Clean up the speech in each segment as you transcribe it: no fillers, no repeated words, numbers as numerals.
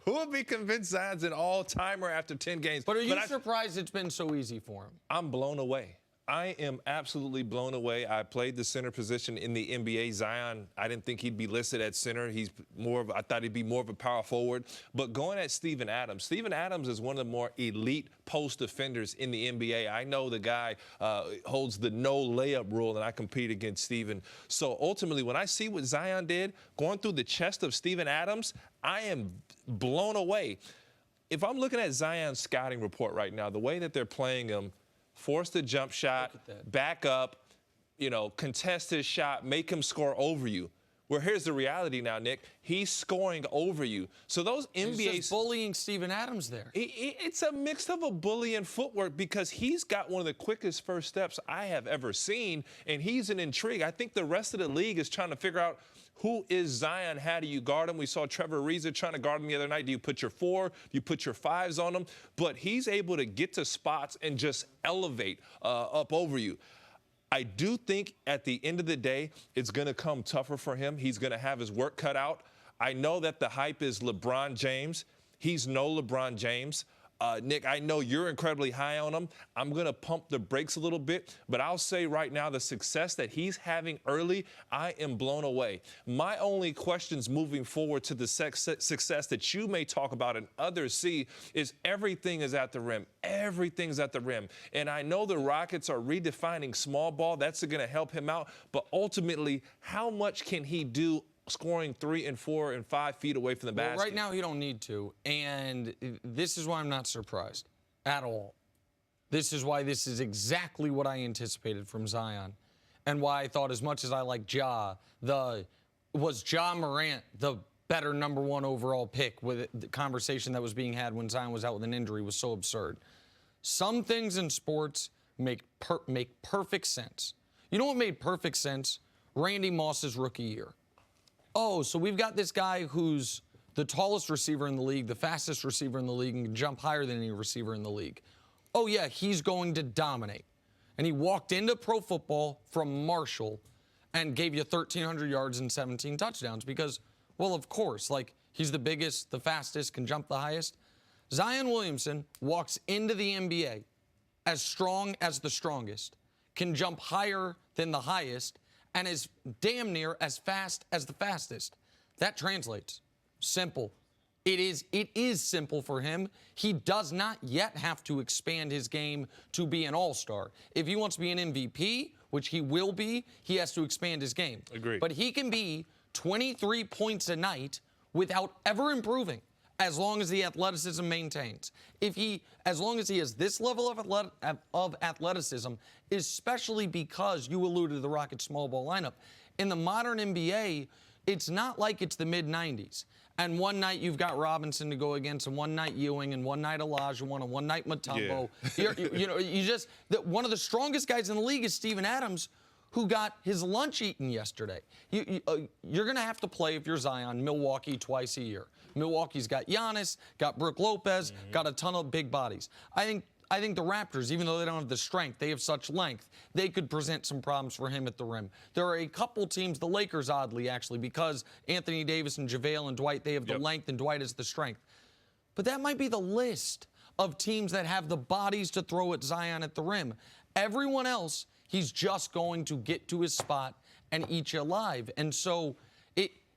Who would be convinced Zion's an all-timer after 10 games? But are you surprised it's been so easy for him? I'm blown away. I am absolutely blown away. I played the center position in the NBA. Zion, I didn't think he'd be listed at center. I thought he'd be more of a power forward. But going at Steven Adams is one of the more elite post defenders in the NBA. I know the guy holds the no layup rule, and I compete against Steven. So ultimately, when I see what Zion did, going through the chest of Steven Adams, I am blown away. If I'm looking at Zion's scouting report right now, the way that they're playing him, force the jump shot, back up, contest his shot, make him score over you. Well, here's the reality now, Nick. He's scoring over you. So those NBA's he's just bullying Steven Adams there. It's a mix of a bully and footwork because he's got one of the quickest first steps I have ever seen, and he's an intrigue. I think the rest of the league is trying to figure out who is Zion? How do you guard him? We saw Trevor Ariza trying to guard him the other night. Do you put your 4? Do you put your 5s on him? But he's able to get to spots and just elevate up over you. I do think at the end of the day, it's going to come tougher for him. He's going to have his work cut out. I know that the hype is LeBron James. He's no LeBron James. Nick, I know you're incredibly high on him. I'm going to pump the brakes a little bit, but I'll say right now the success that he's having early, I am blown away. My only questions moving forward to the success that you may talk about and others see is everything is at the rim. Everything's at the rim. And I know the Rockets are redefining small ball. That's going to help him out. But ultimately, how much can he do scoring 3 and 4 and 5 feet away from the basket? Right now, he don't need to. And this is why I'm not surprised at all. This is why this is exactly what I anticipated from Zion. And why I thought, as much as I like Ja, was Ja Morant the better #1 overall pick? With the conversation that was being had when Zion was out with an injury was so absurd. Some things in sports make perfect sense. You know what made perfect sense? Randy Moss's rookie year. Oh, so we've got this guy who's the tallest receiver in the league, the fastest receiver in the league, and can jump higher than any receiver in the league. Oh, yeah, he's going to dominate. And he walked into pro football from Marshall and gave you 1,300 yards and 17 touchdowns because, well, of course, he's the biggest, the fastest, can jump the highest. Zion Williamson walks into the NBA as strong as the strongest, can jump higher than the highest, and is damn near as fast as the fastest. That translates. Simple. It is simple for him. He does not yet have to expand his game to be an all-star. If he wants to be an MVP, which he will be, he has to expand his game. Agreed. But he can be 23 points a night without ever improving, as long as the athleticism maintains. As long as he has this level of athleticism, especially because you alluded to the Rockets small ball lineup. In the modern NBA, it's not like it's the mid-90s. And one night you've got Robinson to go against, and one night Ewing, and one night Olajuwon, and one night Mutombo. Yeah. One of the strongest guys in the league is Steven Adams, who got his lunch eaten yesterday. You're going to have to play, if you're Zion, Milwaukee twice a year. Milwaukee's got Giannis, got Brook Lopez, got a ton of big bodies. I think the Raptors, even though they don't have the strength, they have such length, they could present some problems for him at the rim. There are a couple teams, the Lakers oddly actually, because Anthony Davis and JaVale and Dwight, they have the length and Dwight has the strength. But that might be the list of teams that have the bodies to throw at Zion at the rim. Everyone else, he's just going to get to his spot and eat you alive. And so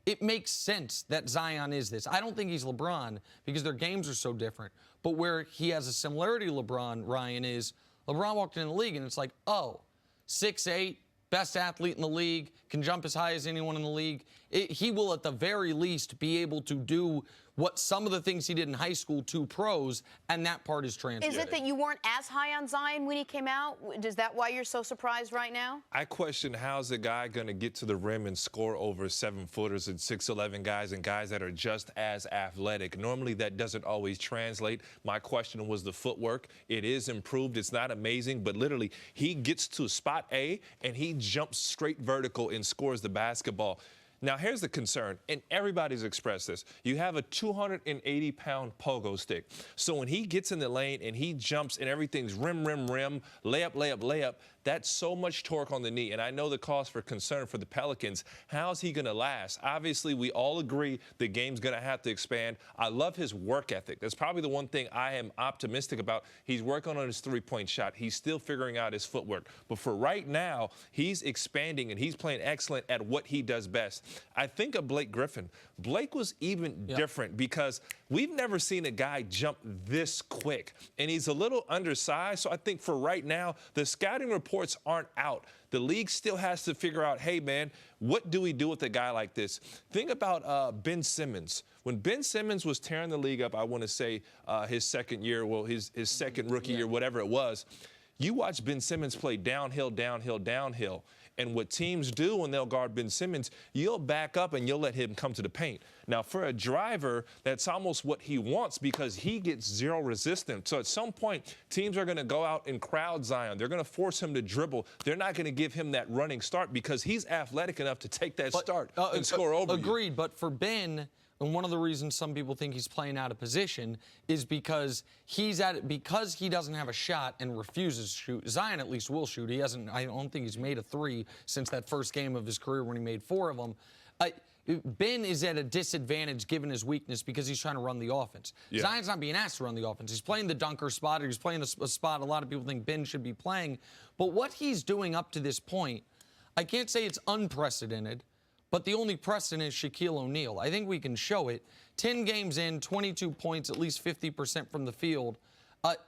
it makes sense that Zion is this. I don't think he's LeBron because their games are so different. But where he has a similarity to LeBron, Ryan, is LeBron walked in the league and it's like, oh, 6'8", best athlete in the league, can jump as high as anyone in the league. He will at the very least be able to do what some of the things he did in high school to pros, and that part is translated. Is it that you weren't as high on Zion when he came out? Is that why you're so surprised right now? I question how's a guy going to get to the rim and score over 7-footers and 6'11" guys and guys that are just as athletic. Normally that doesn't always translate. My question was the footwork. It is improved. It's not amazing, but literally he gets to spot A and he jumps straight vertical and scores the basketball. Now, here's the concern, and everybody's expressed this. You have a 280-pound pogo stick. So when he gets in the lane and he jumps and everything's rim, layup, That's so much torque on the knee. And I know the cause for concern for the Pelicans. How's he going to last? Obviously, we all agree the game's going to have to expand. I love his work ethic. That's probably the one thing I am optimistic about. He's working on his three-point shot. He's still figuring out his footwork. But for right now, he's expanding and he's playing excellent at what he does best. I think of Blake Griffin. Blake was even different because we've never seen a guy jump this quick. And he's a little undersized. So I think for right now, the scouting reports aren't out. The league still has to figure out, hey, man, what do we do with a guy like this? Think about Ben Simmons. When Ben Simmons was tearing the league up, I want to say his second year, well, his second rookie year, whatever it was, you watch Ben Simmons play downhill, downhill, downhill. And what teams do when they'll guard Ben Simmons, you'll back up and you'll let him come to the paint. Now, for a driver, that's almost what he wants because he gets zero resistance. So at some point, teams are going to go out and crowd Zion. They're going to force him to dribble. They're not going to give him that running start because he's athletic enough to take that start and score over you. Agreed, but for Ben, and one of the reasons some people think he's playing out of position is because he doesn't have a shot and refuses to shoot. Zion at least will shoot. I don't think he's made a three since that first game of his career when he made 4 of them. Ben is at a disadvantage given his weakness because he's trying to run the offense. Yeah. Zion's not being asked to run the offense. He's playing the dunker spot, or he's playing a spot a lot of people think Ben should be playing. But what he's doing up to this point, I can't say it's unprecedented, but the only precedent is Shaquille O'Neal. I think we can show it. 10 games in, 22 points, at least 50% from the field.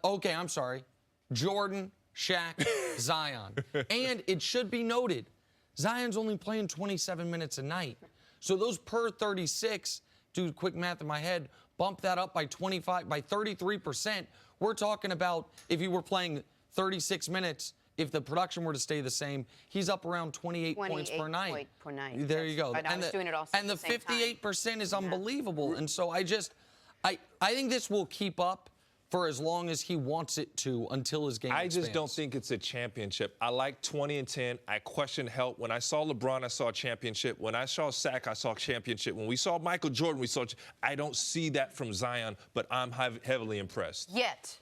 Okay, I'm sorry. Jordan, Shaq, Zion. And it should be noted, Zion's only playing 27 minutes a night. So those per 36, do quick math in my head, bump that up by 33%. We're talking about if you were playing 36 minutes, if the production were to stay the same, he's up around 28 points per night. Per night. There you go. Right, and the 58% is unbelievable. And so I think this will keep up for as long as he wants it to until his game expands. I just don't think it's a championship. I like 20 and 10. I question help. When I saw LeBron, I saw a championship. When I saw Shaq, I saw a championship. When we saw Michael Jordan, we saw. I don't see that from Zion, but I'm heavily impressed. Yet.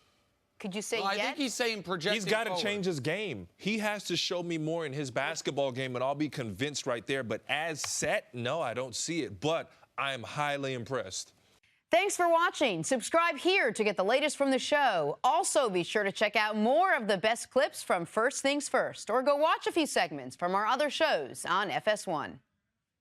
Could you say yet? I think he's saying projecting He's got to change his game. He has to show me more in his basketball game, and I'll be convinced right there. But as set, no, I don't see it. But I'm highly impressed. Thanks for watching. Subscribe here to get the latest from the show. Also, be sure to check out more of the best clips from First Things First, or go watch a few segments from our other shows on FS1.